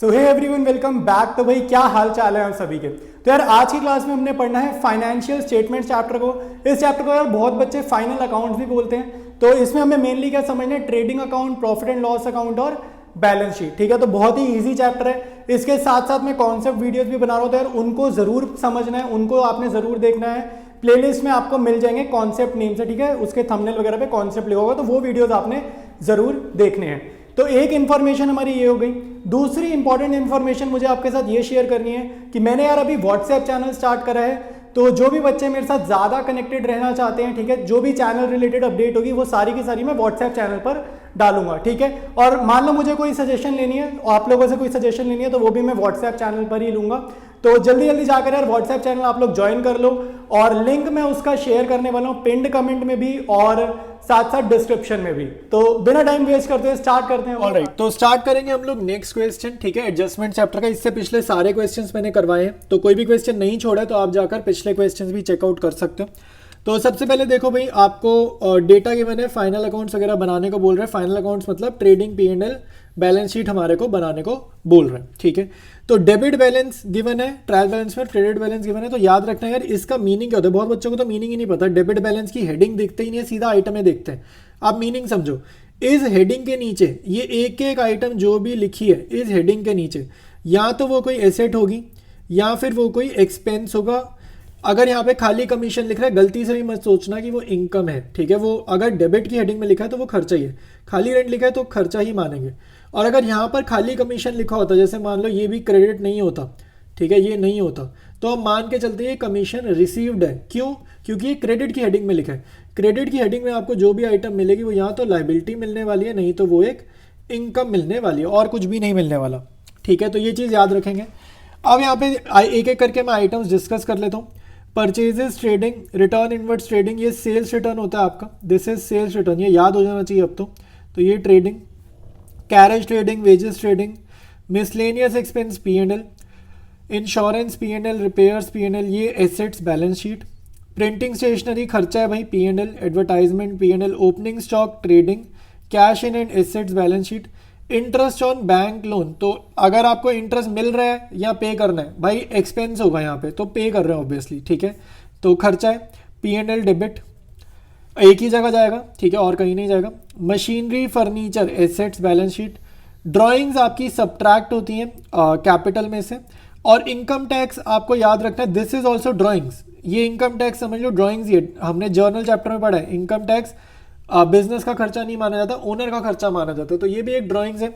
सो hey everyone, welcome back. तो भाई क्या हाल चाल है आप सभी के। तो यार आज की क्लास में हमने पढ़ना है फाइनेंशियल स्टेटमेंट चैप्टर को। इस चैप्टर को यार बहुत बच्चे फाइनल अकाउंट्स भी बोलते हैं। तो इसमें हमें मेनली क्या समझना है, trading account, profit and loss account और बैलेंस शीट। ठीक है, तो बहुत ही ईजी चैप्टर है। इसके साथ साथ मैं कॉन्सेप्ट वीडियोस भी बना रहा हूँ, तो यार उनको जरूर समझना है, उनको आपने जरूर देखना है। प्लेलिस्ट में आपको मिल जाएंगे कॉन्सेप्ट नेम से, ठीक है, उसके थंबनेल वगैरह पे कॉन्सेप्ट लिखा होगा, तो वो वीडियोस आपने जरूर देखने हैं। तो एक इन्फॉर्मेशन हमारी ये हो गई। दूसरी इंपॉर्टेंट इन्फॉर्मेशन मुझे आपके साथ ये शेयर करनी है कि मैंने यार अभी व्हाट्सएप चैनल स्टार्ट करा है। तो जो भी बच्चे मेरे साथ ज़्यादा कनेक्टेड रहना चाहते हैं, ठीक है, जो भी चैनल रिलेटेड अपडेट होगी वो सारी की सारी मैं व्हाट्सएप चैनल पर डालूंगा। ठीक है, और मान लो मुझे कोई सजेशन लेनी है, आप लोगों से कोई सजेशन लेनी है, तो वो भी मैं व्हाट्सएप चैनल पर ही लूंगा। तो जल्दी जल्दी जाकर यार व्हाट्सएप चैनल आप लोग ज्वाइन कर लो, और लिंक मैं उसका शेयर करने वाला हूँ पिंड कमेंट में भी और साथ साथ डिस्क्रिप्शन में भी। तो बिना टाइम वेस्ट करते हुए स्टार्ट करते हैं। ऑलराइट, तो स्टार्ट करेंगे हम लोग नेक्स्ट क्वेश्चन। ठीक है, एडजस्टमेंट चैप्टर का। इससे पिछले सारे क्वेश्चंस मैंने करवाए हैं, तो कोई भी क्वेश्चन नहीं छोड़ा तो आप जाकर पिछले क्वेश्चंस भी चेकआउट कर सकते हो। तो सबसे पहले देखो भाई, आपको डेटा गिवन है, फाइनल अकाउंट्स वगैरह बनाने को बोल रहे हैं। फाइनल अकाउंट्स मतलब ट्रेडिंग, P&L, बैलेंस शीट हमारे को बनाने को बोल रहे हैं। ठीक है, तो डेबिट बैलेंस गिवन है, ट्रायल बैलेंस में क्रेडिट बैलेंस गिवन है। तो याद रखना यार, इसका मीनिंग क्या होता है। बहुत बच्चों को तो मीनिंग ही नहीं पता। डेबिट बैलेंस की हेडिंग देखते ही नहीं है, सीधा आइटमें देखते हैं। आप मीनिंग समझो। इस हेडिंग के नीचे ये एक एक आइटम जो भी लिखी है इस हेडिंग के नीचे, या तो वो कोई एसेट होगी या फिर वो कोई एक्सपेंस होगा। अगर यहाँ पे खाली कमीशन लिख रहा है, गलती से भी मत सोचना कि वो इनकम है। ठीक है, वो अगर डेबिट की हेडिंग में लिखा है तो वो खर्चा ही है। खाली रेंट लिखा है तो खर्चा ही मानेंगे। और अगर यहाँ पर खाली कमीशन लिखा होता, जैसे मान लो ये भी क्रेडिट नहीं होता, ठीक है, ये नहीं होता, तो हम मान के चलते ये कमीशन रिसीव्ड है। क्यों? क्योंकि ये क्रेडिट की हेडिंग में लिखा है। क्रेडिट की हेडिंग में आपको जो भी आइटम मिलेगी वो यहाँ तो लाइबिलिटी मिलने वाली है, नहीं तो वो एक इनकम मिलने वाली है, और कुछ भी नहीं मिलने वाला। ठीक है, तो ये चीज़ याद रखेंगे। अब यहाँ पे एक एक करके मैं आइटम्स डिस्कस कर लेता हूँ। Purchases trading, return inwards trading, ये सेल्स रिटर्न होता है आपका। दिस इज सेल्स रिटर्न, ये याद हो जाना चाहिए अब तो ये trading. Carriage trading, wages trading, miscellaneous expense P&L, insurance P&L, repairs P&L, ये assets balance sheet. Printing stationery खर्चा है भाई P&L, advertisement P&L, opening stock trading, cash in and assets balance sheet. Interest on bank loan, तो अगर आपको interest मिल रहा है या पे करना है, भाई एक्सपेंस होगा यहाँ पे, तो पे कर रहे हैं ऑब्वियसली। ठीक है, तो खर्चा है P&L डेबिट, एक ही जगह जाएगा। ठीक है, और कहीं नहीं जाएगा। Machinery furniture assets balance sheet. Drawings आपकी सब्ट्रैक्ट होती हैं कैपिटल में से। और इनकम टैक्स आपको याद रखना है, दिस इज ऑल्सो ड्राइंग्स। ये इनकम टैक्स समझ लो, ड्राइंग्स ये हमने जर्नल चैप्टर में पढ़ा है। इनकम टैक्स बिजनेस का खर्चा नहीं माना जाता, ओनर का खर्चा माना जाता है। तो ये भी एक ड्राइंग्स है।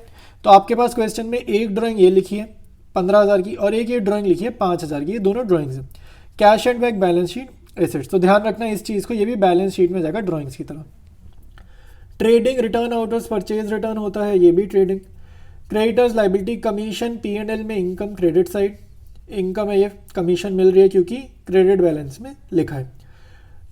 तो आपके पास क्वेश्चन में एक ड्राइंग ये लिखी है 15,000 की, और एक ये ड्राइंग लिखी है 5,000 की, ये दोनों ड्राइंग्स हैं। Cash and bank balance sheet assets, तो ध्यान रखना इस चीज़ को, ये भी बैलेंस शीट में जाएगा ड्राइंग्स की तरह। Trading, return outwards purchase return होता है, ये भी trading. Creditors liability, commission P&L में इनकम, क्रेडिट साइड इनकम है, ये कमीशन मिल रही है क्योंकि क्रेडिट बैलेंस में लिखा है।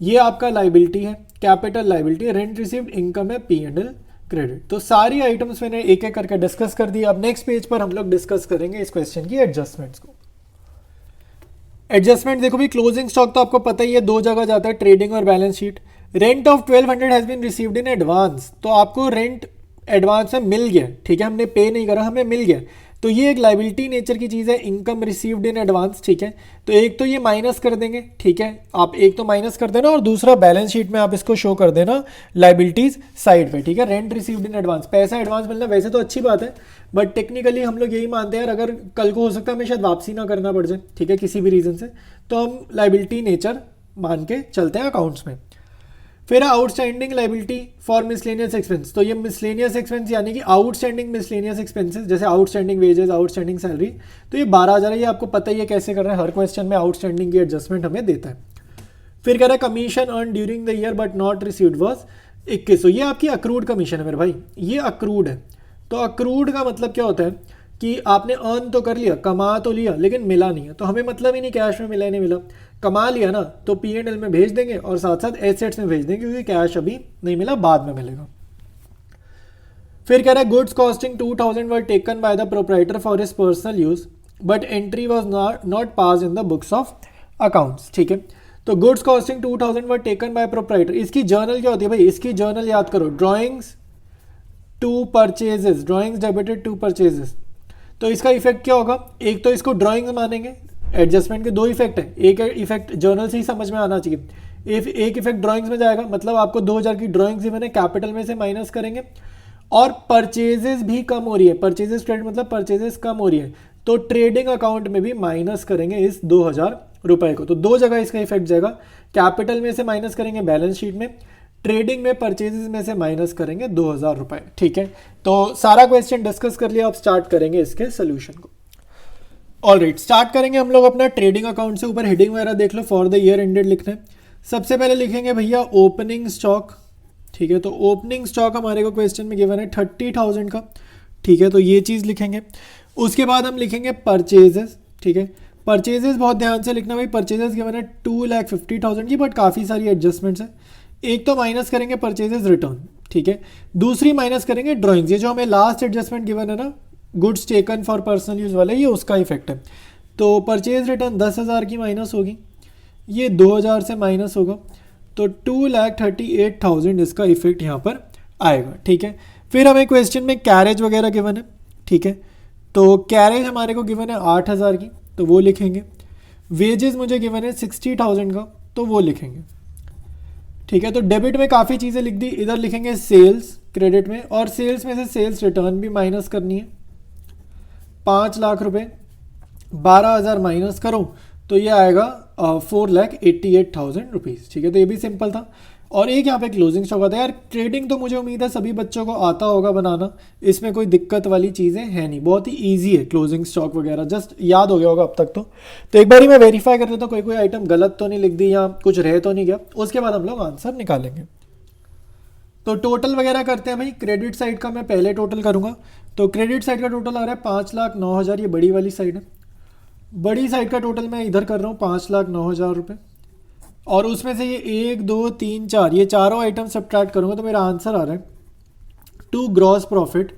ये आपका लाइबिलिटी है, capital liability. Rent received income है P&L क्रेडिट। तो सारी आइटम्स मैंने एक एक करके डिस्कस कर दी। अब नेक्स्ट पेज पर हम लोग डिस्कस करेंगे इस क्वेश्चन की एडजस्टमेंट्स को। एडजस्टमेंट देखो भी, क्लोजिंग स्टॉक तो आपको पता ही है, दो जगह जाता है, ट्रेडिंग और balance sheet. Rent of 1200 has been received in advance, तो आपको रेंट एडवांस में मिल गया। ठीक है, हमने पे नहीं करा, हमें मिल गया। तो ये एक लाइबिलिटी नेचर की चीज़ है, इनकम रिसीव्ड इन एडवांस। ठीक है, तो एक तो ये माइनस कर देंगे। ठीक है, आप एक तो माइनस कर देना, और दूसरा बैलेंस शीट में आप इसको शो कर देना लाइबिलिटीज साइड पे। ठीक है, रेंट रिसीव्ड इन एडवांस, पैसा एडवांस मिलना वैसे तो अच्छी बात है, बट टेक्निकली हम लोग यही मानते हैं यार, अगर कल को हो सकता है हमें शायद वापसी ना करना पड़ जाए, ठीक है, किसी भी रीज़न से, तो हम लाइबिलिटी नेचर मान के चलते हैं अकाउंट्स में। फिर outstanding liability for miscellaneous expense, तो ये मिसलेनियस एक्सपेंस यानी कि आउटस्टैंडिंग मिसलेनियस एक्सपेंसेस, जैसे आउटस्टैंडिंग वेजेस, आउटस्टैंडिंग सैलरी, तो ये 12,000 है। ये आपको पता ही है कैसे कर रहे हैं, हर क्वेश्चन में आउटस्टैंडिंग की एडजस्टमेंट हमें देता है। फिर कह रहा है commission earn during the year but not received was 21। ये आपकी अक्रूड कमीशन है मेरे भाई, ये अक्रूड है। तो अक्रूड का मतलब क्या होता है कि आपने अर्न तो कर लिया, कमा तो लिया, लेकिन मिला नहीं है, तो हमें मतलब ही नहीं कैश में मिला नहीं मिला। कमा लिया ना तो P&L में भेज देंगे, और साथ साथ एसेट्स में भेज देंगे, क्योंकि कैश अभी नहीं मिला, बाद में मिलेगा। फिर कह रहा है goods costing 2,000 were taken by the proprietor for his personal use but entry was not pass in the books of accounts. ठीक है, तो goods costing 2,000 were taken by proprietor, इसकी जर्नल क्या होती है भाई, इसकी जर्नल याद करो, drawings to purchases, drawings debited to purchases. तो इसका इफेक्ट क्या होगा, एक तो इसको ड्राइंग्स मानेंगे, एडजस्टमेंट के दो इफेक्ट है, एक इफेक्ट जर्नल से ही समझ में आना चाहिए, एक इफेक्ट ड्राइंग्स में जाएगा, मतलब आपको 2000 की ड्राइंग्स ही मैंने कैपिटल में से माइनस करेंगे, और परचेजेस भी कम हो रही है, परचेजेस क्रेडिट मतलब परचेजेस कम हो रही है, तो ट्रेडिंग अकाउंट में भी माइनस करेंगे इस 2000 रुपए को। तो दो जगह इसका इफेक्ट जाएगा, कैपिटल में से माइनस करेंगे बैलेंस शीट में, ट्रेडिंग में परचेजेस में से माइनस करेंगे 2000 रुपए। ठीक है, तो सारा क्वेश्चन डिस्कस कर लिया, अब स्टार्ट करेंगे इसके सोल्यूशन को। ऑलराइट, स्टार्ट करेंगे हम लोग अपना ट्रेडिंग अकाउंट से। ऊपर हेडिंग वगैरह देख लो, फॉर द ईयर एंडेड लिखना है। सबसे पहले लिखेंगे भैया ओपनिंग स्टॉक। ठीक है, तो ओपनिंग स्टॉक हमारे को क्वेश्चन में गिवन है 30,000 का। ठीक है, तो ये चीज़ लिखेंगे। उसके बाद हम लिखेंगे परचेजेस। ठीक है, परचेजेस बहुत ध्यान से लिखना भाई, परचेजेस गिवन है 2,50,000 की, बट काफ़ी सारी एडजस्टमेंट्स है। एक तो माइनस करेंगे परचेजेस रिटर्न। ठीक है, दूसरी माइनस करेंगे ड्राइंग्स, ये जो हमें लास्ट एडजस्टमेंट गिवन है ना, goods taken for personal use वाला, ये उसका इफेक्ट है। तो परचेज रिटर्न 10,000 की माइनस होगी, ये 2,000 से माइनस होगा, तो 2,38,000 इसका इफेक्ट यहाँ पर आएगा। ठीक है, फिर हमें क्वेश्चन में कैरेज वगैरह गिवन है। ठीक है, तो कैरेज हमारे को गिवन है 8,000 की, तो वो लिखेंगे। वेजेस मुझे गिवन है 60,000 का, तो वो लिखेंगे। ठीक है, तो डेबिट में काफ़ी चीज़ें लिख दी, इधर लिखेंगे सेल्स क्रेडिट में, और सेल्स में से सेल्स रिटर्न भी माइनस करनी है। 5 लाख रुपए 12,000 माइनस करो तो ये आएगा 4,88,000 रुपीज़। ठीक है, तो ये भी सिंपल था। और एक यहाँ पे क्लोजिंग स्टॉक आता है। यार ट्रेडिंग तो मुझे उम्मीद है सभी बच्चों को आता होगा बनाना, इसमें कोई दिक्कत वाली चीज़ें है नहीं, बहुत ही ईजी है क्लोजिंग स्टॉक वगैरह, जस्ट याद हो गया होगा अब तक। तो एक बार ही मैं वेरीफाई कर लेता हूँ कोई आइटम गलत तो नहीं लिख दी या कुछ रह तो नहीं गया, उसके बाद हम लोग आंसर निकालेंगे। तो टोटल वगैरह करते हैं भाई। क्रेडिट साइड का मैं पहले टोटल करूँगा, तो क्रेडिट साइड का टोटल आ रहा है 5,09,000, ये बड़ी वाली साइड है। बड़ी साइड का टोटल मैं इधर कर रहा हूँ 5,09,000 रुपये, और उसमें से ये 1 2 3 4 ये चारों आइटम सब्ट्रैक्ट करूँगा तो मेरा आंसर आ रहा है to gross profit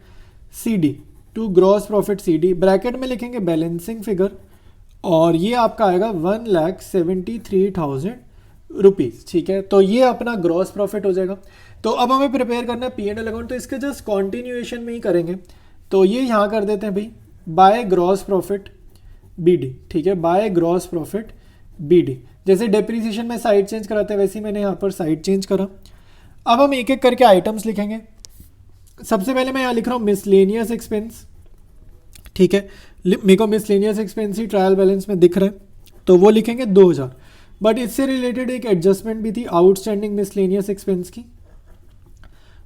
C D. To gross profit C D bracket में लिखेंगे बैलेंसिंग फिगर, और ये आपका आएगा 1,73,000 रुपीज़। ठीक है, तो ये अपना ग्रॉस प्रॉफिट हो जाएगा। तो अब हमें प्रिपेयर करना है P&L अकाउंट, तो इसके जस्ट कॉन्टिन्यूएशन में ही करेंगे। तो ये यहाँ कर देते हैं भाई, by gross profit B D. ठीक है, by gross profit B D. जैसे डेप्रीसिएशन में साइड चेंज कराते हैं वैसे ही मैंने यहाँ पर साइड चेंज करा। अब हम एक एक करके आइटम्स लिखेंगे। सबसे पहले मैं यहाँ लिख रहा हूँ मिसलेनियस एक्सपेंस। ठीक है, मेरे को मिसलेनियस एक्सपेंस ही ट्रायल बैलेंस में दिख रहा है, तो वो लिखेंगे 2,000। बट इससे रिलेटेड एक एडजस्टमेंट भी थी आउटस्टैंडिंग मिसलेनियस एक्सपेंस की,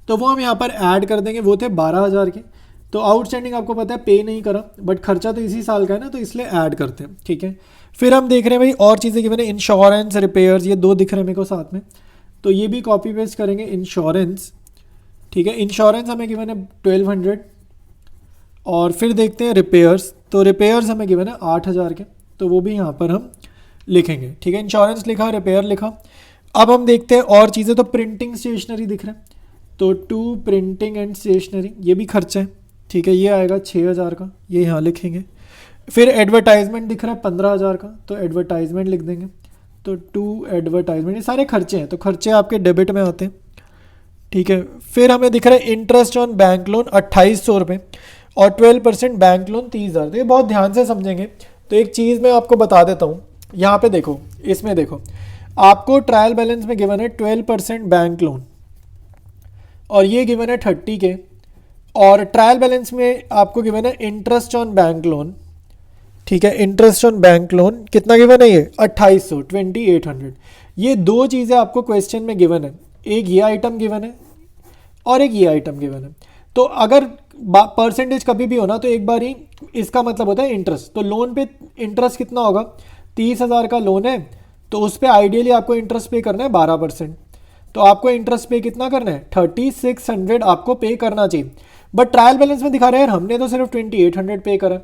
तो वो हम यहाँ पर ऐड कर देंगे, वो थे 12,000 के। तो आउटस्टैंडिंग आपको पता है पे नहीं करा, बट खर्चा तो इसी साल का है ना, तो इसलिए ऐड करते हैं। ठीक है, फिर हम देख रहे हैं भाई और चीज़ें कि मैंने इंश्योरेंस रिपेयर्स, ये दो दिख रहे हैं मेरे को साथ में, तो ये भी कॉपी पेस्ट करेंगे इंश्योरेंस। ठीक है, इंश्योरेंस हमें गिवन है 1,200, और फिर देखते हैं रिपेयर्स, तो रिपेयर्स हमें गिवन है 8,000 के, तो वो भी यहाँ पर हम लिखेंगे। ठीक है, इंश्योरेंस लिखा, रिपेयर लिखा। अब हम देखते हैं और चीज़ें, तो प्रिंटिंग स्टेशनरी दिख रहे हैं, तो टू प्रिंटिंग एंड स्टेशनरी, ये भी खर्चा है। ठीक है, ये आएगा 6,000 का, ये यहाँ लिखेंगे। फिर एडवर्टाइजमेंट दिख रहा है 15,000 का, तो एडवर्टाइजमेंट लिख देंगे। तो टू एडवर्टाइजमेंट, ये सारे खर्चे हैं, तो खर्चे आपके डेबिट में आते हैं। ठीक है, फिर हमें दिख रहा है इंटरेस्ट ऑन बैंक लोन 2,800 रुपये, और 12% बैंक लोन 30,000। तो ये बहुत ध्यान से समझेंगे। तो एक चीज़ मैं आपको बता देता हूँ, यहाँ पे देखो, इसमें देखो, आपको ट्रायल बैलेंस में गिवन है 12% बैंक लोन, और ये गिवन है 30 के, और ट्रायल बैलेंस में आपको गिवन है इंटरेस्ट ऑन बैंक लोन। ठीक है, इंटरेस्ट ऑन बैंक लोन कितना गिवन है, ये 2,800, 2,800। ये दो चीज़ें आपको क्वेश्चन में गिवन है, एक ये आइटम गिवन है और एक ये आइटम गिवन है। तो अगर परसेंटेज कभी भी हो ना, तो एक बार ही इसका मतलब होता है इंटरेस्ट। तो लोन पे इंटरेस्ट कितना होगा, 30,000 का लोन है, तो उस पर आइडियली आपको इंटरेस्ट पे करना है 12%। तो आपको इंटरेस्ट पे कितना करना है, 3,600 आपको पे करना चाहिए। बट ट्रायल बैलेंस में दिखा रहे हैं यार हमने तो सिर्फ 2,800 पे करा।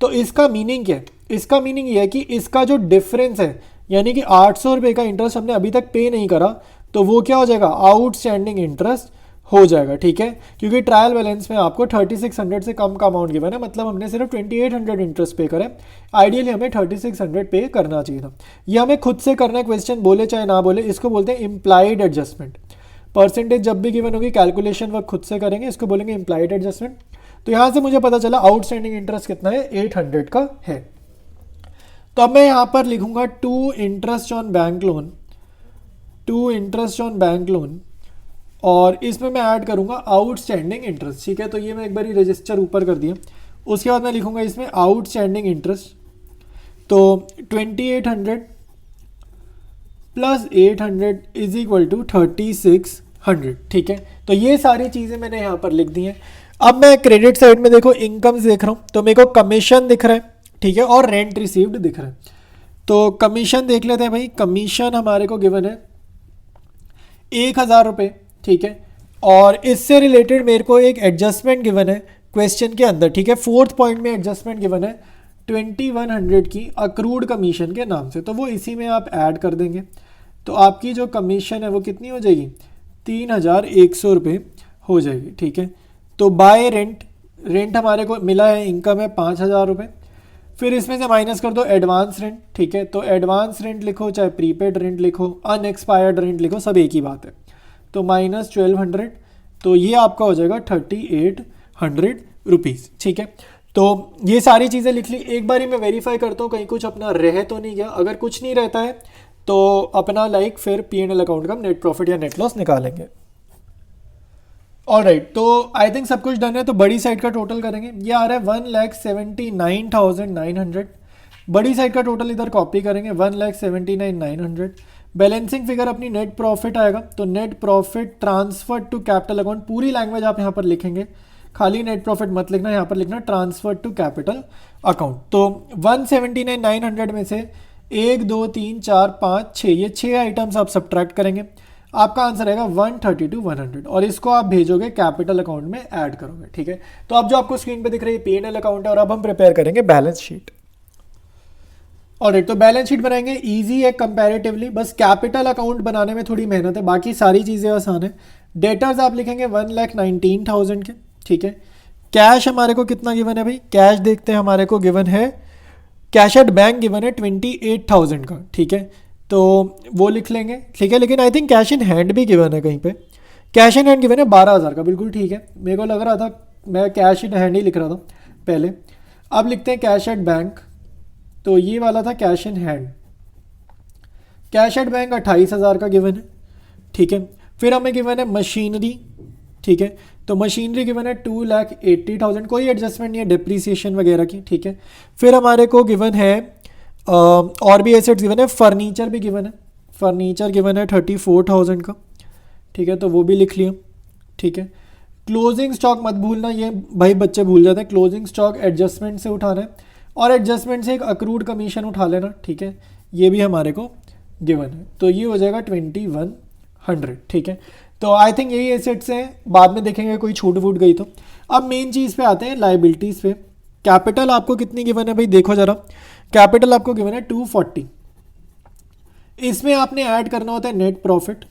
तो इसका मीनिंग क्या है, इसका मीनिंग ये है कि इसका जो डिफरेंस है, यानी कि 800 रुपये का इंटरेस्ट हमने अभी तक पे नहीं करा, तो वो क्या हो जाएगा, आउटस्टैंडिंग इंटरेस्ट हो जाएगा। ठीक है, क्योंकि ट्रायल बैलेंस में आपको 3,600 से कम का अमाउंट गिवन है, मतलब हमने सिर्फ 2,800 इंटरेस्ट पे करा है। आइडियली हमें 3,600 पे करना चाहिए था। ये हमें खुद से करना है, क्वेश्चन बोले चाहे ना बोले, इसको बोलते हैं इम्प्लाइड एडजस्टमेंट। परसेंटेज जब भी गिवन होगी कैलकुलेशन वर्क खुद से करेंगे, इसको बोलेंगे इम्प्लाइड एडजस्टमेंट। तो यहाँ से मुझे पता चला आउटस्टैंडिंग इंटरेस्ट कितना है, 800 का है। तो अब मैं यहाँ पर लिखूंगा to interest on bank loan, to interest on bank loan, और इसमें मैं ऐड करूंगा आउटस्टैंडिंग इंटरेस्ट। ठीक है, तो ये मैं एक बार रजिस्टर ऊपर कर दिया। उसके बाद मैं लिखूंगा इसमें आउटस्टैंडिंग इंटरेस्ट, तो 2800 प्लस 800 इज इक्वल टू 3600। ठीक है, तो ये सारी चीज़ें मैंने यहाँ पर लिख दी हैं। अब मैं क्रेडिट साइड में देखो इनकम देख रहा हूँ, तो मेरे को कमीशन दिख रहा है, ठीक है, और रेंट रिसीव्ड दिख रहा है। तो कमीशन देख लेते हैं भाई। कमीशन हमारे को गिवन है 1000 रुपये, ठीक है, और इससे रिलेटेड मेरे को एक एडजस्टमेंट गिवन है क्वेश्चन के अंदर। ठीक है, 4th पॉइंट में एडजस्टमेंट गिवन है 2100 की अक्रूड कमीशन के नाम से, तो वो इसी में आप ऐड कर देंगे। तो आपकी जो कमीशन है वो कितनी हो जाएगी, 3100 रुपये हो जाएगी। ठीक है, तो बाय रेंट, रेंट हमारे को मिला है, इनकम है 5000 रुपये। फिर इसमें से माइनस कर दो एडवांस रेंट। ठीक है, तो एडवांस रेंट लिखो चाहे प्रीपेड रेंट लिखो, अनएक्सपायर्ड रेंट लिखो, सब एक ही बात है। तो माइनस 1200, तो ये आपका हो जाएगा 3800 रुपीज़। ठीक है, तो ये सारी चीज़ें लिख ली। एक बार ही मैं वेरीफाई करता हूँ कहीं कुछ अपना रह तो नहीं गया। अगर कुछ नहीं रहता है तो अपना फिर P&L अकाउंट का नेट प्रॉफिट या नेट लॉस निकालेंगे। ऑलराइट, तो आई थिंक सब कुछ डन है। तो बड़ी साइड का टोटल करेंगे, ये आ रहा है 1,79,900। बड़ी साइड का टोटल इधर कॉपी करेंगे 1,79,900। बैलेंसिंग फिगर अपनी नेट प्रॉफिट आएगा, तो net profit transfer to capital account, पूरी लैंग्वेज आप यहाँ पर लिखेंगे, खाली नेट प्रॉफिट मत लिखना, यहाँ पर लिखना ट्रांसफर टू कैपिटल अकाउंट। तो 179,900 में से 1 2 3 4 5 6, ये 6 आइटम्स आप सब्ट्रैक्ट करेंगे, आपका आंसर आएगा 132,100, और इसको आप भेजोगे कैपिटल अकाउंट में ऐड करोगे। ठीक है, तो अब जो आपको स्क्रीन पे दिख रही है P&L अकाउंट है, और अब हम प्रिपेयर करेंगे बैलेंस शीट। ऑलराइट, तो बैलेंस शीट बनाएंगे, इजी है कंपैरेटिवली, बस कैपिटल अकाउंट बनाने में थोड़ी मेहनत है, बाकी सारी चीज़ें आसान है। डेटर्स आप लिखेंगे 1,19,000 के। ठीक है, कैश हमारे को कितना गिवन है भाई, कैश देखते हैं, हमारे को गिवन है कैश एट बैंक गिवन है 28,000 का। ठीक है, तो वो लिख लेंगे। ठीक है, लेकिन I think cash in hand भी गिवन है कहीं पे, कैश इन हैंड गिवन है 12,000 का। बिल्कुल ठीक है, मेरे को लग रहा था मैं कैश इन हैंड ही लिख रहा था पहले। अब लिखते हैं कैश एट बैंक, तो ये वाला था cash in hand. Cash at bank 28,000 का गिवन है। ठीक है, फिर हमें गिवन है मशीनरी। ठीक है, तो मशीनरी गिवन है 2,80,000, कोई एडजस्टमेंट नहीं है डिप्रिसिएशन वगैरह की। ठीक है, फिर हमारे को गिवन है और भी एसेट्स गिवन है, फर्नीचर भी गिवन है, फर्नीचर गिवन है 34,000 का। ठीक है, तो वो भी लिख लिया। ठीक है, क्लोजिंग स्टॉक मत भूलना, ये भाई बच्चे भूल जाते हैं, क्लोजिंग स्टॉक एडजस्टमेंट से उठाना है, और एडजस्टमेंट से एक अक्रूड कमीशन उठा लेना। ठीक है, ये भी हमारे को गिवन है, तो ये हो जाएगा 2,100। ठीक है, तो आई थिंक यही एसेट्स हैं, बाद में देखेंगे कोई छूट फूट गई तो। अब मेन चीज़ पे आते हैं, लाइबिलिटीज़ पे। कैपिटल आपको कितनी गिवन है भाई, देखो ज़रा, कैपिटल आपको गिवन है 240। इसमें आपने ऐड करना होता है नेट प्रॉफिट,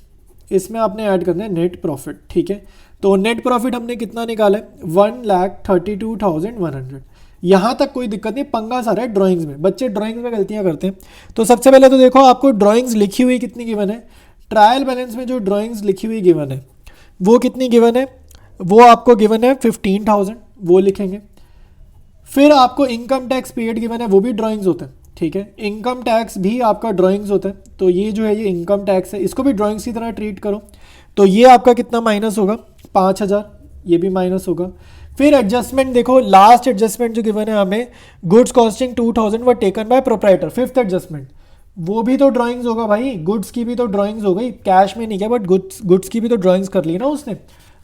इसमें आपने ऐड करना है नेट प्रॉफिट। ठीक है, तो नेट प्रॉफिट हमने कितना निकाला है, 1,32,100। यहाँ तक कोई दिक्कत नहीं, पंगा सारा है ड्राइंग्स में, बच्चे ड्राइंग्स में गलतियाँ करते हैं। तो सबसे पहले तो देखो आपको ड्राइंग्स लिखी हुई कितनी गिवन है, ट्रायल बैलेंस में जो ड्राइंग्स लिखी हुई गिवन है वो कितनी गिवन है, वो आपको गिवन है 15,000, वो लिखेंगे। फिर आपको इनकम टैक्स पेड गिवन है, वो भी ड्राइंग्स होते हैं। ठीक है, इनकम टैक्स भी आपका ड्राइंग्स होता है, तो ये जो है ये इनकम टैक्स है, इसको भी ड्राइंग्स की तरह ट्रीट करो। तो ये आपका कितना माइनस होगा, 5,000, ये भी माइनस होगा। फिर एडजस्टमेंट देखो, लास्ट एडजस्टमेंट जो गिवन है हमें, goods costing 2,000 were taken by proprietor, 5th adjustment, वो भी तो ड्राइंग्स होगा भाई, गुड्स की भी तो ड्राइंग्स हो गई, कैश में नहीं किया बट गुड्स की भी तो ड्राइंग्स कर ली ना उसने,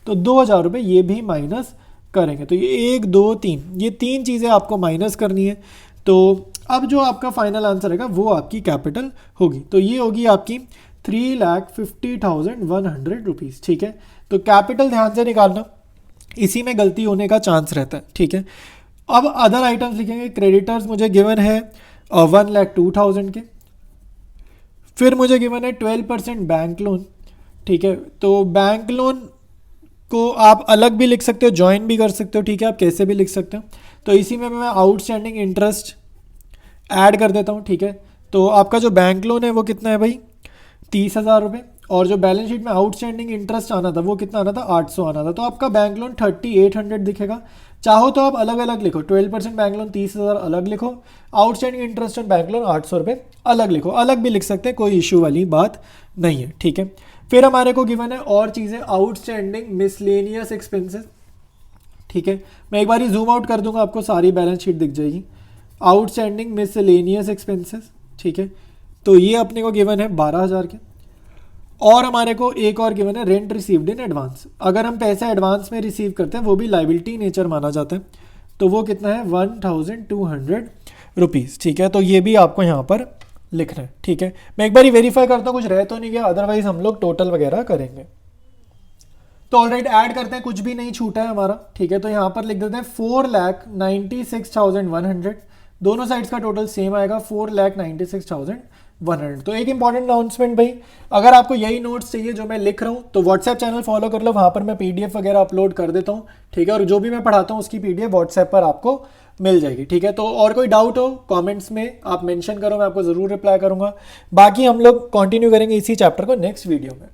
तो 2,000 रुपये ये भी माइनस करेंगे। तो ये 1 2 3, ये 3 चीज़ें आपको माइनस करनी है। तो अब जो आपका फाइनल आंसर रहेगा वो आपकी कैपिटल होगी, तो ये होगी आपकी 3,50,100 रुपीज़। ठीक है, तो कैपिटल ध्यान से निकालना, इसी में गलती होने का चांस रहता है। ठीक है, अब अदर आइटम्स लिखेंगे। क्रेडिटर्स मुझे गिवन है 1,02,000 के, फिर मुझे गिवन है 12% बैंक लोन। ठीक है, तो बैंक लोन को आप अलग भी लिख सकते हो, ज्वाइन भी कर सकते हो। ठीक है, आप कैसे भी लिख सकते हो। तो इसी में मैं आउटस्टैंडिंग इंटरेस्ट ऐड कर देता हूँ। ठीक है, तो आपका जो बैंक लोन है वो कितना है भाई, 30,000 रुपये, और जो बैलेंस शीट में आउटस्टैंडिंग इंटरेस्ट आना था वो कितना आना था, 800 आना था। तो आपका बैंक लोन 3,800 दिखेगा, चाहो तो आप अलग अलग लिखो, 12% बैंक लोन 30,000 अलग लिखो, outstanding interest on bank loan 800 रुपये अलग लिखो, अलग भी लिख सकते हैं, कोई इशू वाली बात नहीं है, ठीक है। फिर हमारे को गिवन है और चीज़ें, आउटस्टैंडिंग मिसलेनियस एक्सपेंसेस, ठीक है। मैं एक बार जूम आउट कर दूंगा, आपको सारी बैलेंस शीट दिख जाएगी। आउटस्टैंडिंग मिसलेनियस एक्सपेंसेस, ठीक है, तो ये अपने को गिवन है 12,000 के। और हमारे को एक और गिवन है रेंट रिसीव्ड इन एडवांस, अगर हम पैसा एडवांस में रिसीव करते हैं वो भी लाइबिलिटी नेचर माना जाता है, तो वो कितना है 1,200 रुपीज़, ठीक है। तो ये भी आपको यहाँ पर लिखना है, ठीक है। मैं एक बार वेरीफाई करता हूँ कुछ रह तो नहीं गया, अदरवाइज हम लोग टोटल वगैरह करेंगे। तो ऑलराइट ऐड करते हैं, कुछ भी नहीं छूटा है हमारा, ठीक है। तो यहाँ पर लिख देते हैं 4,96,100, दोनों साइड्स का टोटल सेम आएगा 4,96,100। तो एक इंपॉर्टेंट अनाउंसमेंट भाई, अगर आपको यही नोट्स चाहिए जो मैं लिख रहा हूँ तो व्हाट्सएप चैनल फॉलो कर लो, वहाँ पर मैं पीडीएफ वगैरह अपलोड कर देता हूँ, ठीक है। और जो भी मैं पढ़ाता हूँ उसकी पीडीएफ व्हाट्सएप पर आपको मिल जाएगी, ठीक है। तो और कोई डाउट हो कमेंट्स में आप मेंशन करो, मैं आपको ज़रूर रिप्लाई करूँगा। बाकी हम लोग कंटिन्यू करेंगे इसी चैप्टर को नेक्स्ट वीडियो में।